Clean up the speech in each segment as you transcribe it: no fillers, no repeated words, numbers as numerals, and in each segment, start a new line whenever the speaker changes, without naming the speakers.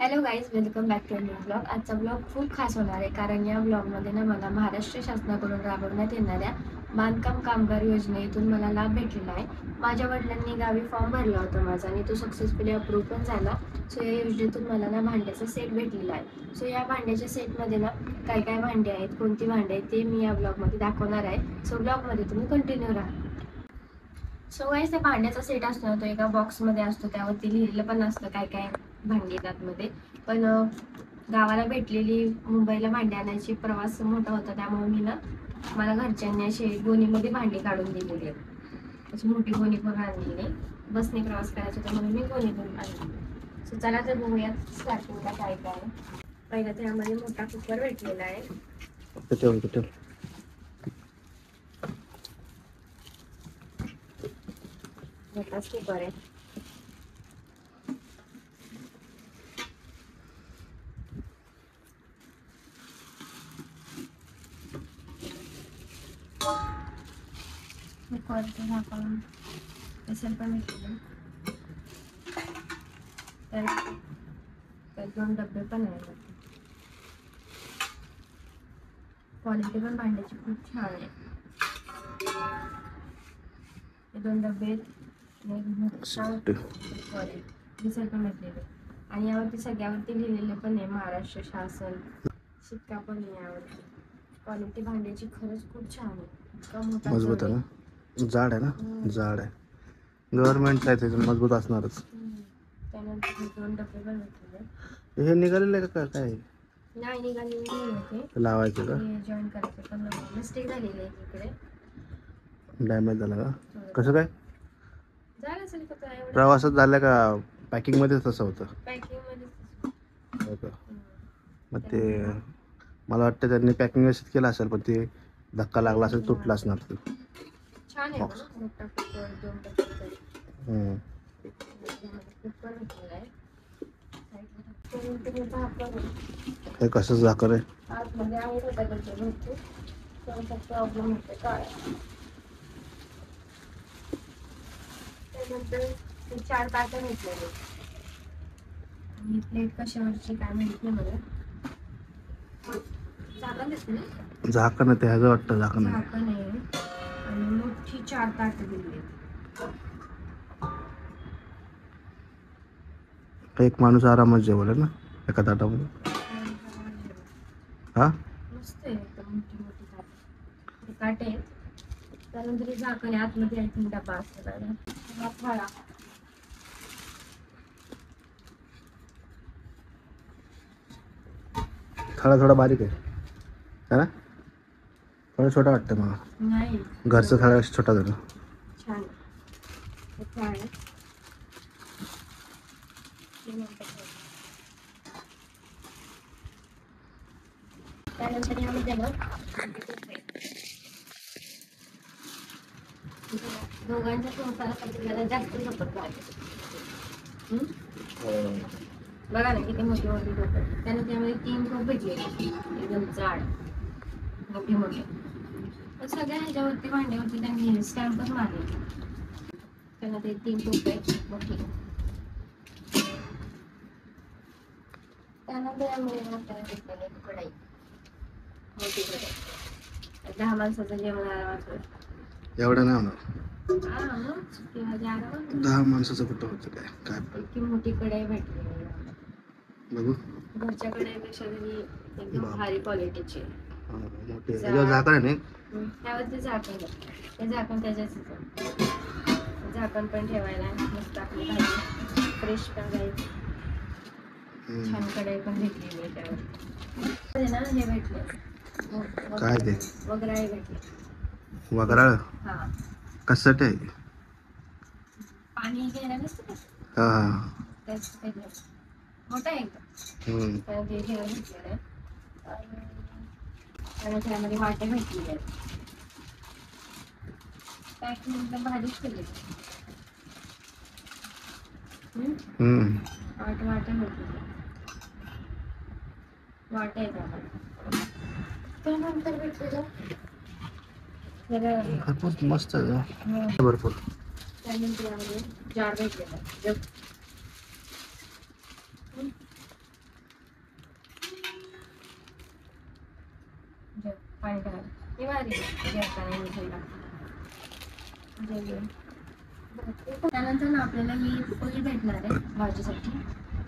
Hello guys, welcome back to new blog. आजचा blog खूप खास होणार आहे कारण या ब्लॉगमध्ये ना मला महाराष्ट्र शासनाकडून राबवण्यात येणाऱ्या बांधकाम कामगार योजनेतून मला लाभ भेटलेला आहे. माझ्या वडिलांनी गावी फॉर्म भरला होता माझा आणि तो सक्सेसफुली अप्रूव्ह पण झाला. सो या योजनेतून मला ना भांड्याचा सेट भेटलेला आहे. सो या भांड्याच्या सेटमध्ये ना काय काय भांडे आहेत, कोणती भांडे आहेत ते मी या ब्लॉगमध्ये दाखवणार आहे. सो ब्लॉगमध्ये तुम्ही कंटिन्यू राहा. सो गाईज, त्या भांड्याचा सेट असतो ना तो एका बॉक्समध्ये असतो, त्यावरती लिहिलेलं पण असतं काय काय भांडी त्यातमध्ये. पण गावाला भेटलेली मुंबईला भांडी आणायची प्रवास मोठा होता, त्यामुळे मी ना मला घरच्यांनी अशी गोणीमध्ये भांडी काढून दिलेली आहेत. अशी मोठी गोणी पण आणलेली, बसने प्रवास करायचा होता म्हणून मी गोणी पण आणली. सो चला तर बघूयात स्टार्टिंगला काय काय. पहिला त्यामध्ये मोठा कुकर भेटलेला आहे. मोठाच कुकर आहे. कुकरचं झाकण असेल पण भेटलेलं. तर 2 डबे पण आहेत. क्वालिटी पण भांड्याची खूप छान आहे. हे 2 डबे दिसेल पण भेटलेले आणि यावरती सगळ्यावरती लिहिलेलं पण आहे महाराष्ट्र शासन, शिक्का पण आहे यावरती. क्वालिटी भांड्याची खरंच खूप छान आहे.
मजबूत आहे ना, जाड आहे ना, जाड आहे. गव्हर्नमेंट आहे त्याचं मजबूत असणारच.
त्यानंतर 2 डबे पण भेटलेले.
हे निघालेलं आहे का काय?
नाही निघालेले नाही होते,
लावायचं का?
जॉईन करायचं पण मिस्टेक झालेली आहे इकडे.
डॅमेज झाला का? कसं काय
झालं असेल का एवढं
प्रवासात झालं का? पॅकिंग मध्ये तसं होतं?
पॅकिंग मध्ये.
हो का? मग ते मला वाटतं त्यांनी पॅकिंग व्यवस्थित केलं असेल, पण ते धक्का लागला असेल, तुटला असणार ते.
छान आहे ना मोठा कुकर, 2 डबे. कुकर भेटलेला आहे.
हे कसं झाकण आहे?
आतमध्ये आहे होता त्याच्या भरपूर प्रॉब्लेम होते काय. त्यानंतर 4 ताटं भेटलेले आणि प्लेट कशावरची काय माहित नाही मला. झाकण दिसते ना,
झाकण आहे ते, ह्याचं वाटतं झाकण आहे.
झाकण आहे आणि मोठी 4 ताटं दिली.
एक माणूस आरामात जेवलं ना एका ताटामध्ये. हा,
मस्त आहे एकदम मोठी मोठी ताट आहे. त्यानंतर झाकण आहे, आतमध्ये आय थिंक डबा असतो. थाळा
थोडा थोडा बारीक आहे ना, थोडा छोटा वाटतं मला.
नाही,
घरचं थोडा छोटा झालं.
छान आहे. त्यानंतर यामध्ये ना दोघांच्या संसारासाठी जरा जास्त सपोर्ट करायचं. बघा ना किती मोठी मोठी टोप. त्यानंतर यामध्ये 3 टोप भेटले, एकदम जाड मोठी मोठी. तर सगळ्या ह्याच्यावरती भांड्यावरती त्यांनी स्टॅम्पच मारले. त्यानंतर 3 टोप आहेत मोठी. त्यानंतर यामध्ये आपल्याला भेटलेली कढई, मोठी कढई. 10 माणसाचं जेवण आरामात.
एवढं नाही होणार. 10 माणसाचं कुठं होतं काय काय?
इतकी मोठी कढई भेटली
बघू.
घरच्या कढईपेक्षा तरी एकदम भारी क्वालिटीची.
मोठे झाकण आहे.
त्यावरती झाकण आहे, ते झाकण त्याच्याच झाकण पण ठेवायला मस्त आपली भाजी फ्रेश पण जाईल. छान कढई पण भेटली आहे त्यावर ना. हे भेटले
काय ते?
वगराळे भेटले.
वगराळ?
हा.
कशासाठी आहे?
पाणी घ्यायला नसतं
का? हा,
त्याच मोठा आहे एकदम. तर ते ठेवा भेटलेलं आहे. आणि त्यामध्ये वाटे भेटलेले आहेत. पॅकिंग एकदम भारीच केली. वाटे भेटलेले वाटे आहेत आम्हाला. त्यानंतर भेटलेलं
भरपूर मस्त आहे. भरपूर.
त्यानंतर यामध्ये जार भेटलेला. पाणी टाकायला. ही भारी आहे जेवताना use होईल. जेवण. त्यानंतर ना आपल्याला ही पोळी भेटणार आहे भाजीसाठी,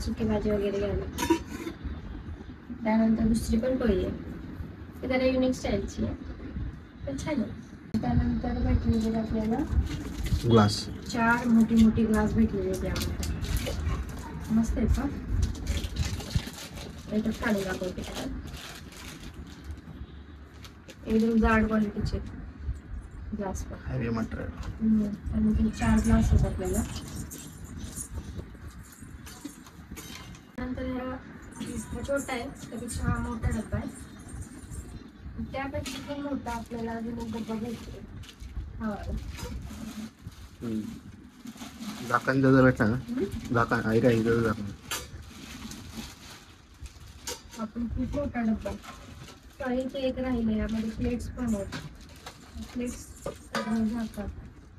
सुकी भाजी वगैरे घ्यायला. त्यानंतर दुसरी पण पोळी आहे, ती जरा युनिक स्टाईलची आहे पण छान आहे. त्यानंतर भेटलेले आपल्याला
ग्लास
4 मोठी मोठी ग्लास भेटलेले त्यामध्ये. मस्त आहे का? याच्यात काढून दाखवते आता. एकदम जाड क्वालिटीचे ग्लास पण.
Heavy material.
आणि ते 4 ग्लास आहेत आपल्याला. नंतर हा छोटा आहे, त्यापेक्षा हा मोठा डब्बा आहे. त्यापेक्षा पण मोठा आपल्याला अजून एक डब्बा भेटतो. हा
झाकण त्याचं भेटणार ना, झाकण आहे काय इथं झाकण.
आपण खूप मोठा डब्बा. काही ते एक राहिले, यामध्ये प्लेट्स पण आहेत. प्लेट्स झाकतात.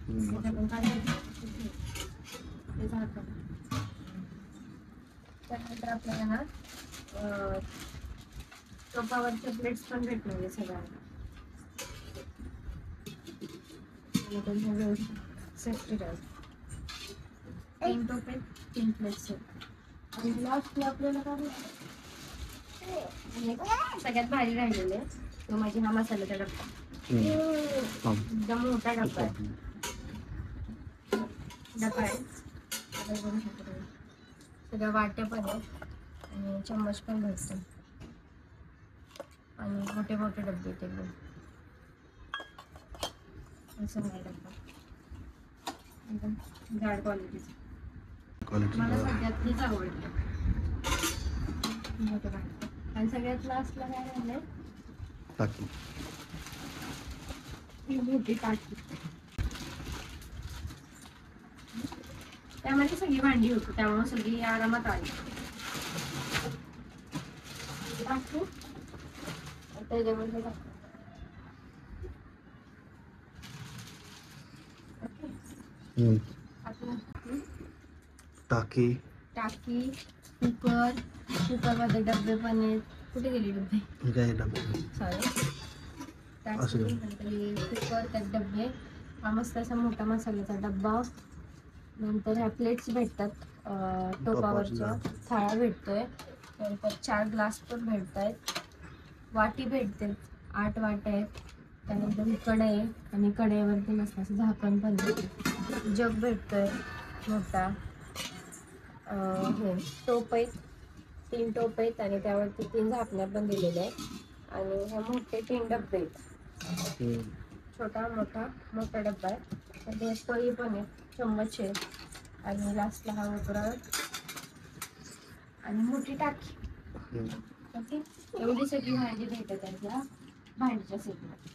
त्याच्यातून काढायचं ते झाकण. त्यानंतर आपल्याला ना टोपावरच्या प्लेट्स पण भेटणार आहे सगळ्यांना. सेफ्टी राहील. 3 टोप आहेत, 3 प्लेट्स आहेत. आणि लास्टला आपल्याला काय भेटतं? सगळ्यात भारी राहिलेले तो म्हणजे हा मसाल्याचा डब्बा. एकदम मोठा डब्बा आहे. डब्बा आहे आता बघू शकतो. सगळ्या वाट्या पण आहेत आणि चम्मच पण भेटतो. आणि मोठे मोठे डब्बे आहेत एकदम. असं नाही डब्बा, एकदम जाड क्वालिटीचं. मला सगळ्यात हेच आवडलं. मोठं वाटतं. आणि सगळ्यात लास्टला काय राहिलंय?
टाकी.
ही मोठी टाकी. त्यामध्ये सगळी भांडी होती, त्यामुळे सगळी आरामात आली. टाकू त्याच्यामध्ये टाकू.
टाकी
टाकी, कुकरमध्ये डब्बे पण आहेत. कुठे गेले डब्बे?
काय डबे
सॉरी. टाकी, नंतर कुकर, त्यात डब्बे. हा मस्त असा मोठा मसाल्याचा डब्बा. नंतर ह्या प्लेट्स भेटतात, टोपावरच्या थाळा भेटतोय. नंतर 4 ग्लास पण भेटत आहेत. वाटी भेटते, 8 वाट्या आहेत. त्यानंतर कढई आणि कढईवरती मस्त असं झाकण पण भेटतं. जग भेटतोय मोठा. हे टोप आहेत, 3 टोप आहेत आणि त्यावरती 3 झाकण्या पण दिलेल्या आहेत. आणि हे मोठे 3 डब्बे आहेत. छोटा मोठा डब्बा आहे. त्यामध्ये पोळी पण आहे, चम्मच आहे आणि लास्टला हा उकळा आणि मोठी टाकी. ओके, एवढी सगळी भांडी भेटत आहे त्या भांडीच्या सेटमध्ये.